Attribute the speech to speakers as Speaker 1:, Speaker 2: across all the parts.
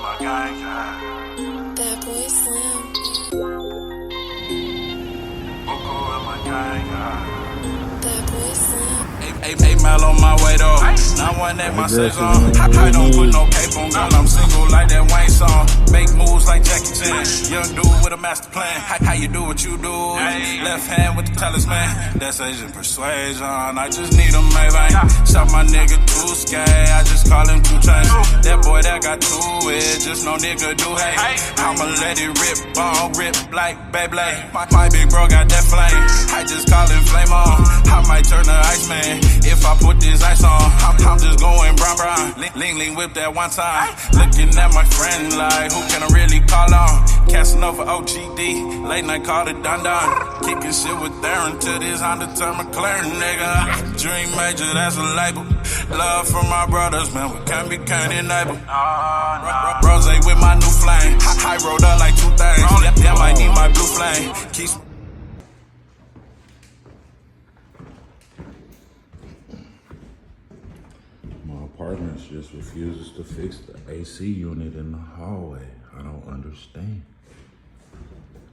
Speaker 1: That boy Slim. That boy Slim.
Speaker 2: 8 mile on my way though. Not one at my saison. I don't put no cape on, girl. I'm single like that Wayne song. Make moves like Jackie Chan. Young dude with a master plan. How you do what you do? Left hand with the talisman. That's Asian persuasion. I just need a Maybach. Shot my nigga too scared. I just call him 2 chains. That boy that got 2 it. Just no nigga do hate. I'ma let it rip, ball rip like Beyblade. My big bro got that flame. I just call him flame on. I might turn to Iceman if I put this ice on. I'm just going brown. Lean whip that one time. Looking at my friend like, who can I really call on? Casting over OGD, late night call it Don. Kicking shit with Darren to this Honda turn McLaren, nigga. Dream major, that's a label. Love from my brothers, man, we can't be neighbor. Rose with my new flame. I rolled up like 2 things. Damn, I need my blue flame. Keep
Speaker 3: apartment just refuses to fix the AC unit in the hallway. I don't understand.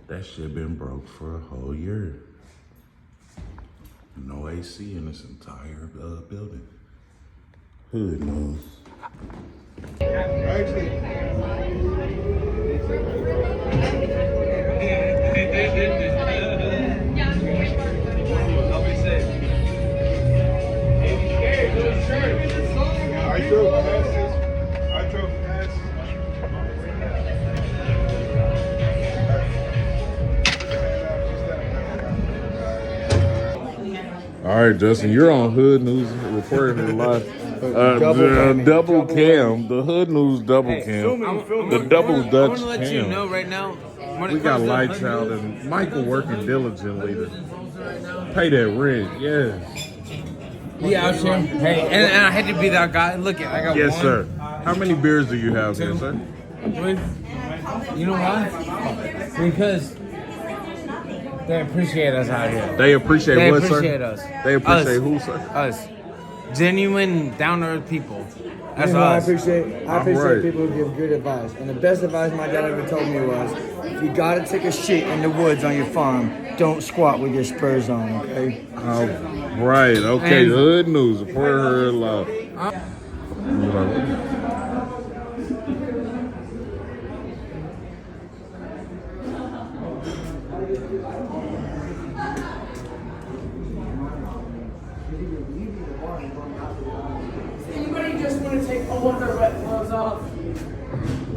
Speaker 3: That shit been broke for a whole year. No AC in this entire building. Hood knows.
Speaker 4: I drove past.
Speaker 3: All right, Justin, you're on Hood News reporting live. Double cam, the Hood News double cam, the double Dutch
Speaker 5: I want to let
Speaker 3: cam.
Speaker 5: you know right now.
Speaker 3: We got lights out and Michael working diligently to pay that rent. Yes.
Speaker 5: We out here. Hey, and I had to be that guy. Look, I got
Speaker 3: Yes,
Speaker 5: one.
Speaker 3: sir. How many beers do you have here, sir?
Speaker 5: You know why? Because they appreciate us out here.
Speaker 3: They appreciate
Speaker 5: They
Speaker 3: what,
Speaker 5: appreciate
Speaker 3: sir?
Speaker 5: us.
Speaker 3: They appreciate
Speaker 5: Us.
Speaker 3: who, sir?
Speaker 5: Us. Genuine, down-to-earth people. That's
Speaker 6: You know, I
Speaker 5: us.
Speaker 6: appreciate
Speaker 3: right.
Speaker 6: people who give good advice. And the best advice my dad ever told me was, if you gotta take a shit in the woods on your farm, don't squat with your spurs on, okay?
Speaker 3: Right, okay.
Speaker 5: And-
Speaker 3: Hood News, report her live.
Speaker 7: Anybody just want to take all of their wet clothes off?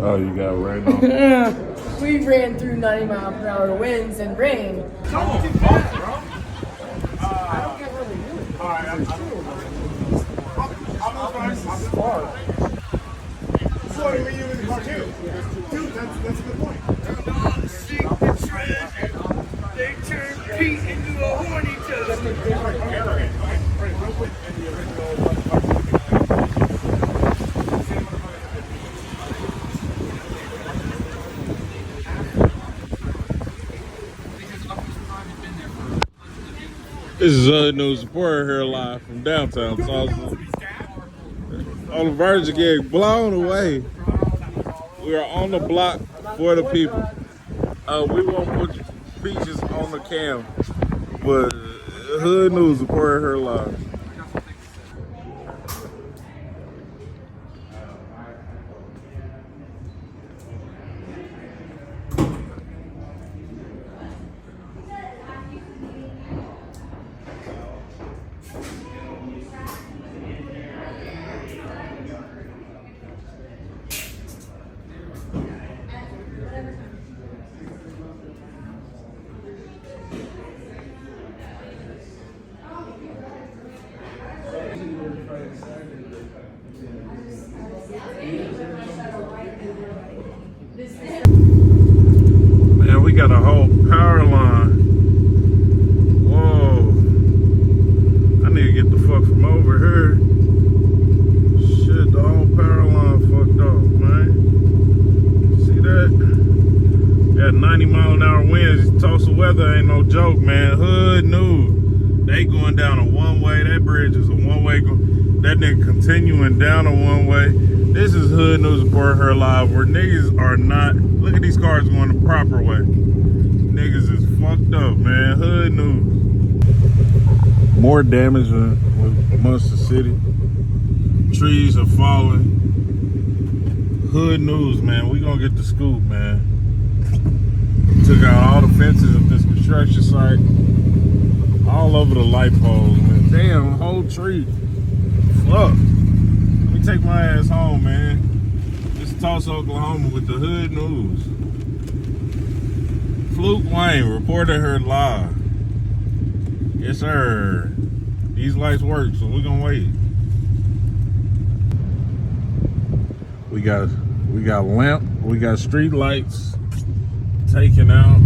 Speaker 3: Oh, you got rain on.
Speaker 7: We ran through 90-mile-per-hour winds and rain.
Speaker 8: They turned Pete into a horny
Speaker 3: This is Hood News reporter here live from downtown Tulsa. On the verge of getting blown away. We are on the block for the people. We won't put beaches on the cam, but Hood News reporter here live. Man, we got a whole power line. Whoa. I need to get the fuck from over here. Shit, the whole power line fucked off, man. See that? Got 90-mile-an-hour winds. Tulsa weather ain't no joke, man. Hood News. They going down a one-way. That bridge is a one-way. That nigga continuing down a one way. This is Hood News Report Her Live, where niggas are not. Look at these cars going the proper way. Niggas is fucked up, man. Hood News. More damage amongst the city. Trees are falling. Hood News, man. We gonna get the scoop, man. Took out all the fences of this construction site. All over the light poles, man. Damn, whole tree. Fuck. Let me take my ass home, man. This is Tulsa, Oklahoma with the Hood News. Fluke Wayne reported her live. Yes, sir. These lights work, so we're gonna wait. We got street lights taken out.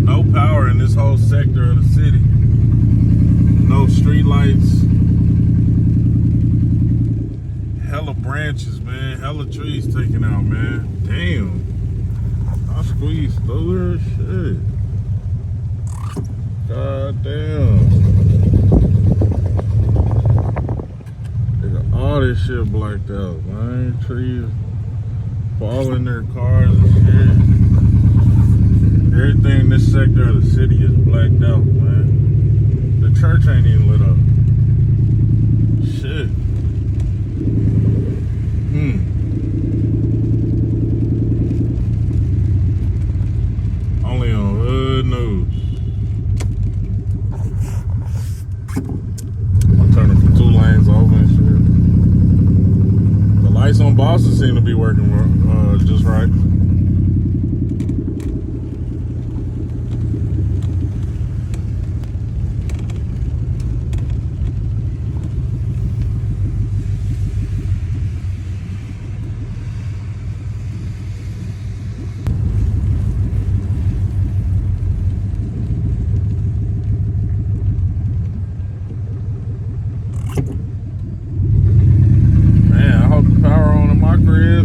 Speaker 3: No power in this whole sector of the city. No street lights. Hella branches, man. Hella trees taken out, man. Damn. I squeezed through her shit. God damn. All this shit blacked out, man. Trees falling their cars and shit. Everything in this sector of the city is blacked out, man. The church ain't even lit up. Shit. Only on Hood News. I'm turning from 2 lanes over and shit. The lights on Boston seem to be working just right.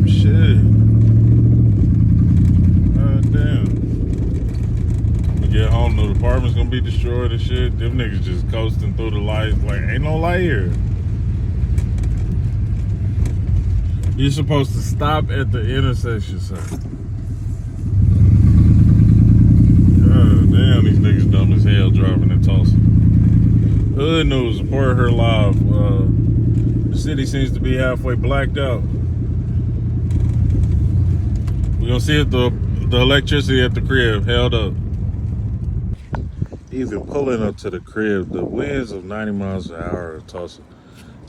Speaker 3: Shit. God damn. I'm gonna get home, the apartment's gonna be destroyed and shit. Them niggas just coasting through the lights like ain't no light here. You're supposed to stop at the intersection, sir. God damn, these niggas dumb as hell driving in Tulsa. Hood News reported her live. The city seems to be halfway blacked out. We're gonna see if the electricity at the crib held up. Even pulling up to the crib, the winds of 90 miles an hour in Tulsa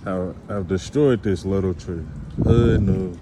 Speaker 3: have destroyed this little tree. Hood News.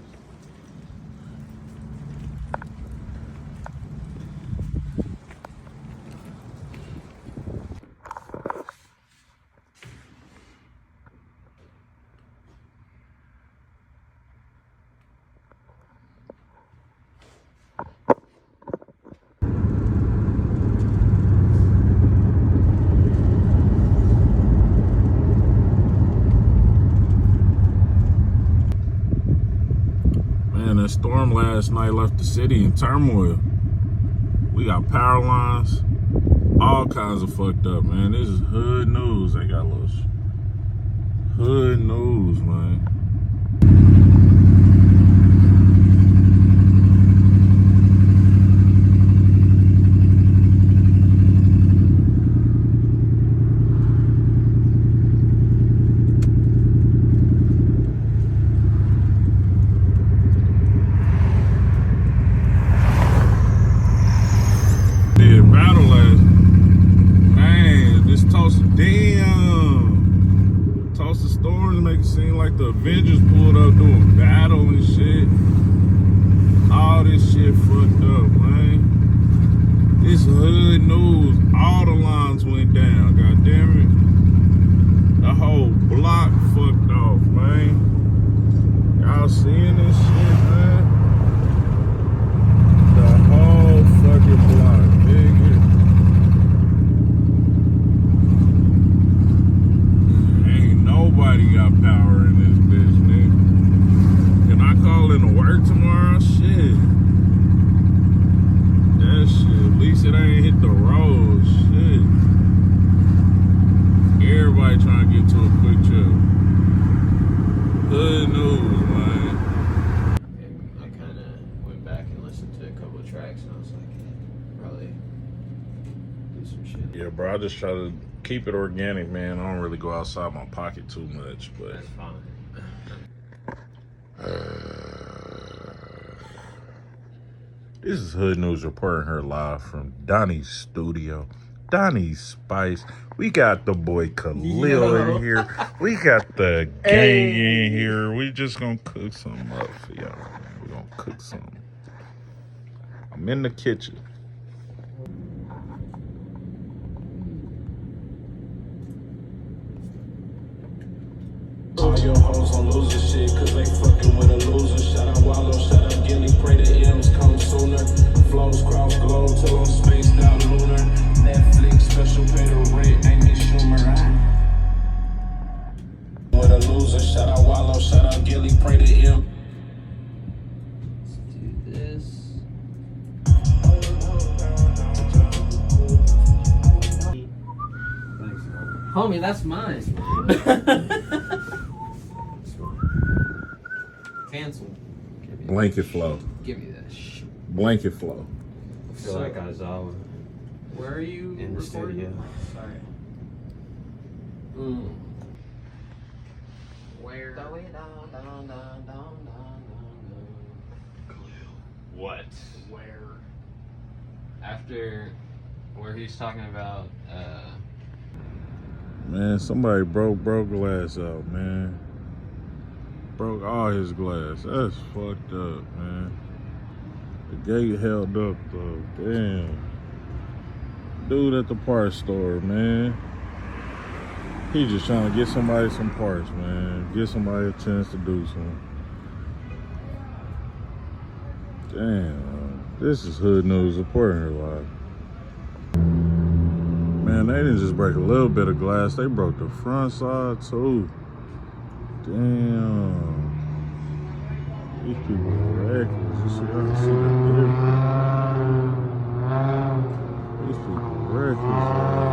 Speaker 3: That storm last night left the city in turmoil. We got power lines, all kinds of fucked up, man. This is Hood News. They got little Hood News, man. Tulsa storms make it seem like the Avengers pulled up doing battle and shit. All this shit fucked up, man. This Hood News, all the lines went down, god damn it. The whole block fucked off, man. Y'all seeing this shit, man? The whole fucking block, nigga. Nobody got power in this bitch, nigga. Can I call in to work tomorrow? Shit. That shit, at least it ain't hit the road. Shit. Somebody trying to get to a quick trip. Good news, man.
Speaker 4: I kind of went back and listened to a couple of tracks, and I was like, probably do some shit.
Speaker 3: Yeah, bro, I just try to keep it organic, man. I don't really go outside my pocket too much, but
Speaker 4: That's fine.
Speaker 3: this is Hood News reporting her live from Donnie's studio. Donnie's Spice. We got the boy Khalil in here. We got the gang in here. We just gonna cook something up for y'all. We gonna cook something. I'm in the kitchen.
Speaker 2: All your hoes on loser shit, cause they fucking with a loser. Shout out Wallow, shout out Gilly, pray the M's come sooner. Flows cross globe till I'm spaced out lunar. Netflix special, pay the rent, Amy Schumer. With a loser, shout out Wallow, shout out Gilly, pray the M.
Speaker 4: Let's do this. Homie, that's mine. Cancel.
Speaker 3: Blanket flow.
Speaker 4: Give me that shit.
Speaker 3: Blanket flow.
Speaker 9: I feel like I was all
Speaker 4: Where are you
Speaker 9: in the
Speaker 4: recording?
Speaker 9: studio.
Speaker 4: Sorry. Where?
Speaker 9: What?
Speaker 4: Where?
Speaker 9: After where he's talking about
Speaker 3: Man, somebody broke glass out, man. Broke all his glass. That's fucked up, man. The gate held up though. Damn. Dude at the parts store, man. He just trying to get somebody some parts, man. Get somebody a chance to do something. Damn. This is Hood News reporting her live. Man, they didn't just break a little bit of glass. They broke the front side too. Damn. These people are reckless. You see, I can see the difference. These people are reckless, man.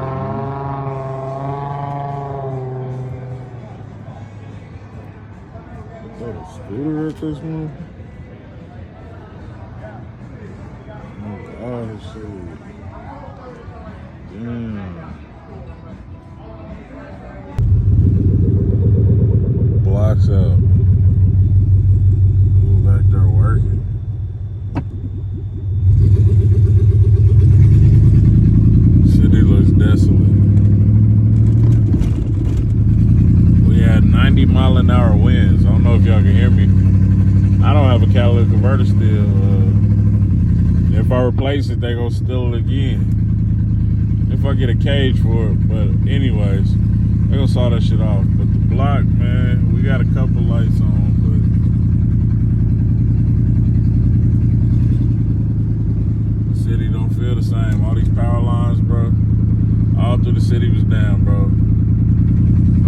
Speaker 3: Is that a scooter at this one? Oh, shit. Damn. Blocks up. Ooh, back there working. City looks desolate. We had 90-mile-an-hour winds. I don't know if y'all can hear me. I don't have a catalytic converter still. If I replace it, they gonna steal it again. If I get a cage for it, but anyways, they gonna saw that shit off. But the block, man, we got a couple lights on, but the city don't feel the same. All these power lines, bro, all through the city was down, bro.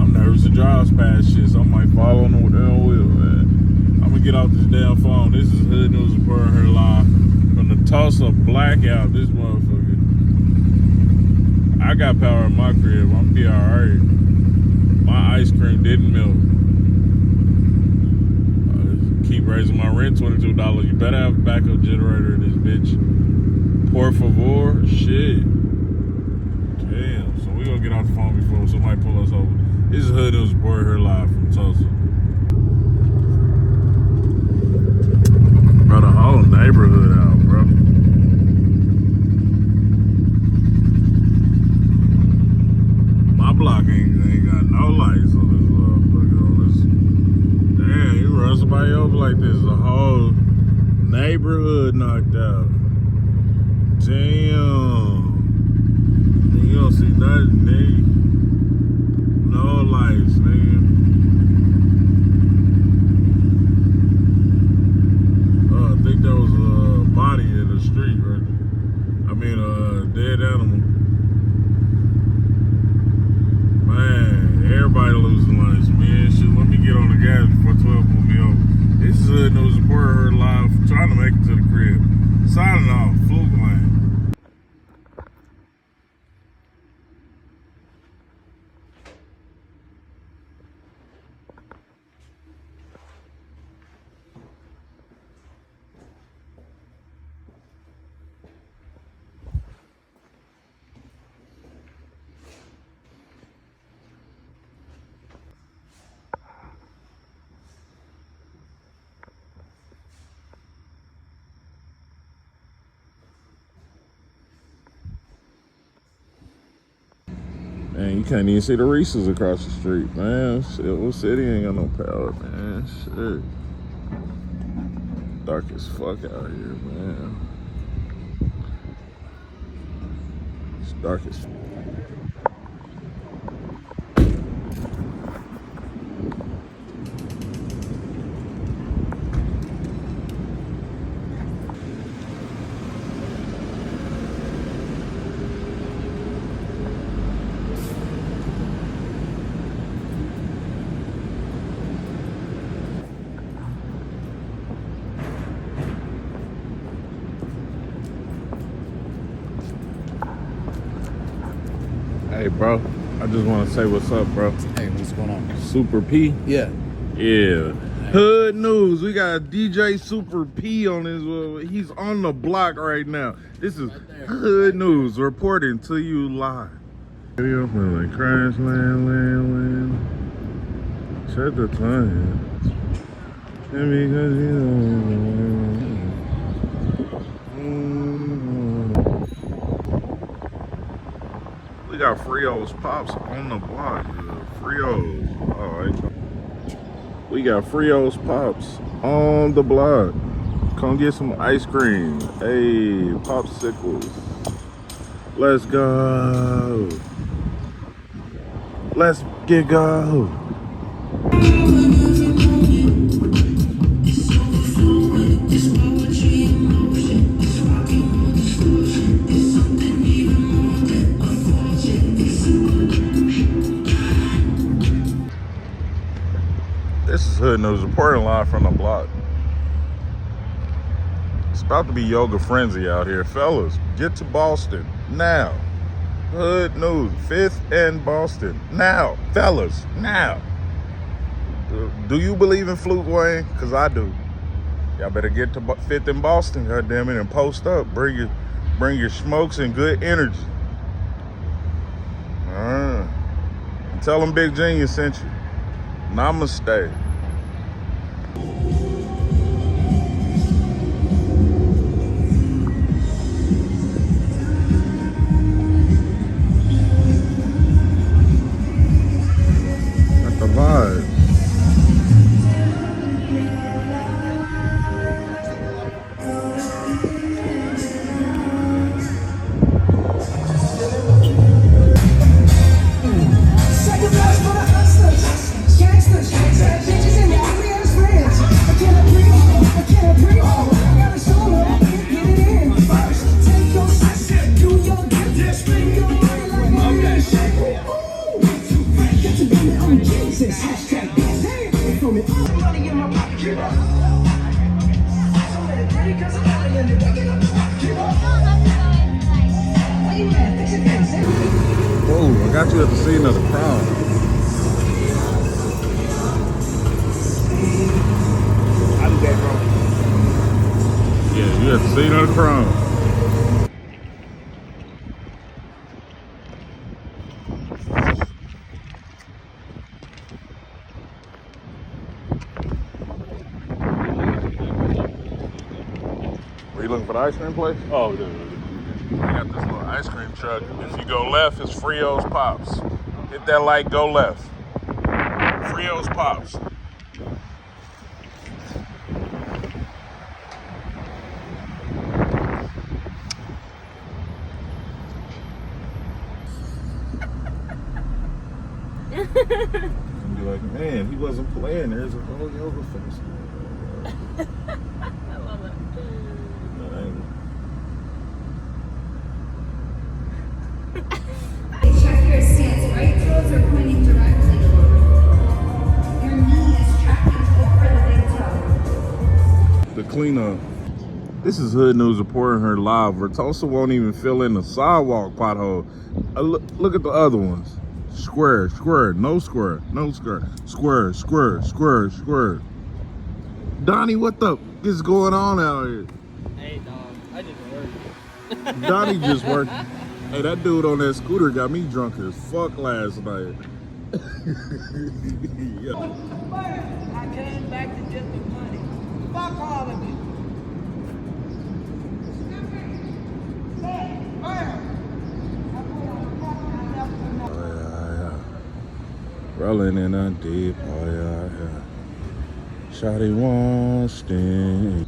Speaker 3: I'm nervous to drive past shit, so I might fall on the damn wheel, man. I'm gonna get off this damn phone. This is Hood News reporting her live from the Tulsa blackout. This motherfucker. I got power in my crib. I'm gonna be alright. My ice cream didn't melt. Keep raising my rent $22. You better have a backup generator in this bitch. Por favor. Shit. Damn. So we gonna get off the phone before somebody pull us over. This is Hood News reporting her live from Tulsa. Bro, the whole neighborhood out, bro. My block ain't got no lights on this motherfucker. Damn, you run somebody over like this, the whole neighborhood knocked out. Damn. You don't see nothing, nigga. No lights, nigga. I think that was a body in the street, right? I mean, a dead animal. Man, everybody losing lights, man. Shit, let me get on the gas before 12 pull me over. This is Hood News reporter her live, trying to make it to the crib. Signing off, Fluke man. You can't even see the Reese's across the street, man. Silver City ain't got no power, man. Shit. Dark as fuck out here, man. It's dark as fuck. Hey, bro, I just want to say what's up, bro.
Speaker 10: Hey, what's going on?
Speaker 3: Super P?
Speaker 10: Yeah.
Speaker 3: Yeah. Hood news. We got DJ Super P on his, he's on the block right now. This is Hood News reporting to you live. Video from like crash land. Check the time. And because you know. We got Frios Pops on the block. Frios. Alright. We got Frios Pops on the block. Come get some ice cream. Hey, popsicles. Let's go. Let's get go. This is Hood News reporting live from the block. It's about to be yoga frenzy out here. Fellas, get to Boston now. Hood News, 5th and Boston. Now, fellas, now. Do you believe in Fluke, Wayne? Because I do. Y'all better get to 5th and Boston, goddammit, and post up. Bring your smokes and good energy. Tell them Big Genius sent you. Namaste. That's the vibe. Whoa, I got you at the scene of the crowd.
Speaker 10: I do that, bro.
Speaker 3: Yeah, you at the scene of the crowd. Were you looking for the ice cream place?
Speaker 10: Oh, no.
Speaker 3: I got this little ice cream truck. If you go left, it's Frios Pops. Hit that light, go left. Frios Pops. And be like, man, he wasn't playing. There's a whole yoga festival.
Speaker 11: I love it.
Speaker 12: Check your stance. Right toes are pointing directly forward. Your knee is tracking over the big toe.
Speaker 3: The cleanup. This is Hood News reporting her live. Vertosa won't even fill in the sidewalk pothole. Look at the other ones. Square, no square, square. Donnie, what the is going on out here?
Speaker 5: Hey, dog, I just worked.
Speaker 3: Donnie just worked. Hey, that dude on that scooter got me drunk as fuck last night. Yeah.
Speaker 8: I came back to get the money. Fuck all of you.
Speaker 3: Rolling in a deep, oh yeah, yeah. Shawty wants sting.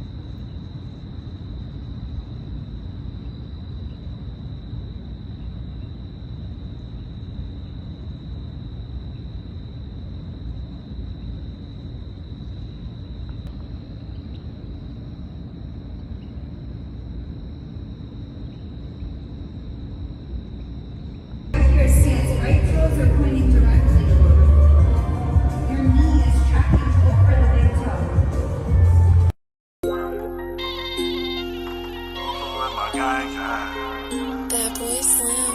Speaker 12: Your stance, right toes are pointing directly forward. Your knee is tracking over the big toe.
Speaker 1: That boy Slim.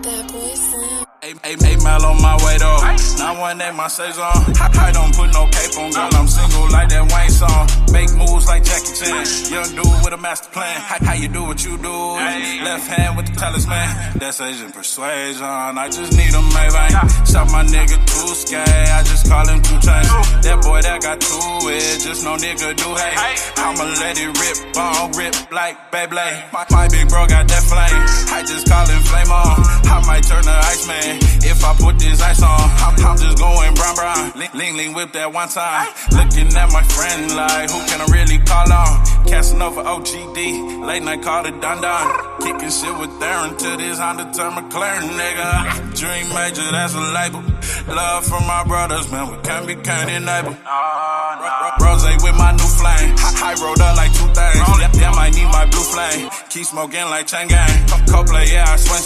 Speaker 1: That boy Slim.
Speaker 2: 8 mile on my way though. 918 my saison. I don't put no cape on, girl. I'm single like that Wayne song. Make moves like Jackie Chan. Young dude with a master plan. How you do what you do? Left hand with the talisman. That's Asian persuasion. I just need a Maybach. Shot my nigga too scared. I just call him 2 chains. That boy that got to it. Just no nigga do hate. I'ma let it rip, bone rip like Beyblade. My big bro got that flame. I just call him flame on. I might turn the Iceman if I put this ice on. I'm just going brown. Lean whip that one time. Looking at my friend like, who can I really call on? Casanova OGD, late night call it Don Don. Kicking shit with Darren to this Honda turn McLaren, nigga. Dream major, that's a label. Love from my brothers, man, we can't be enabled. Rose with my new flame. I rolled up like 2 things. Damn, I need my blue flame. Keep smoking like Chain Gang. Coldplay, yeah, I swing.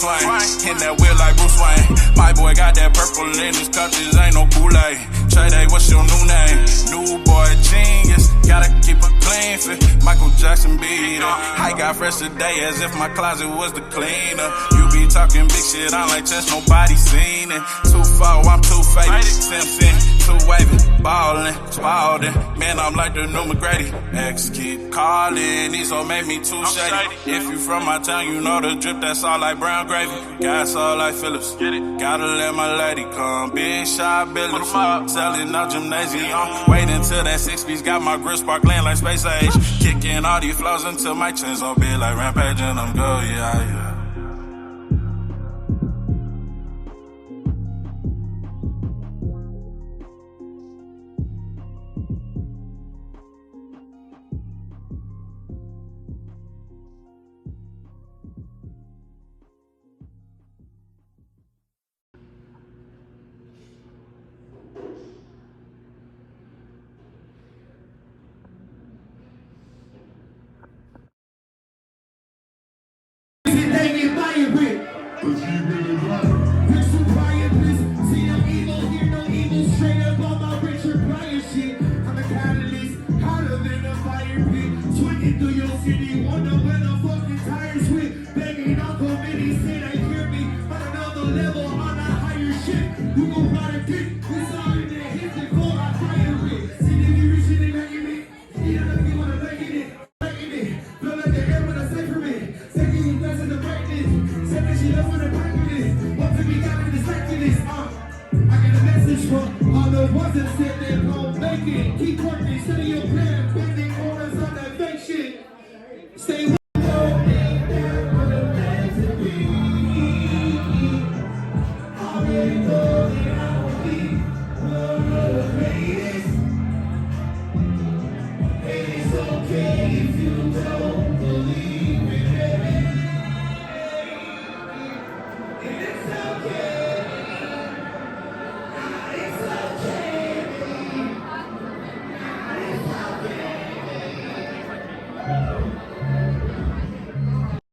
Speaker 2: In that wheel like Bruce Wayne. My boy got that purple in his cup, this ain't no Kool-Aid. Trey, what's your new name? New boy genius. Gotta keep a clean fit. Michael Jackson beat it. I got fresh today as if my closet was the cleaner. You be talking big shit, I'm like just nobody seen it. 2-4, I'm too faded. Simpson, too wavy. Ballin', Spalding. Man, I'm like the new McGrady. X keep calling, these all make me too shady. If you from my town, you know the drip, that's all like brown gravy. Gas all like Phillips. Gotta let my lady come. Big shot Billups. Selling out gymnasium. Wait until that 6-piece got my grip sparkling like space age. Kicking all these flows until my chins don't be like Rampage and I'm go, yeah.
Speaker 7: Keep working, study your plan, bending orders on that fake shit. Stay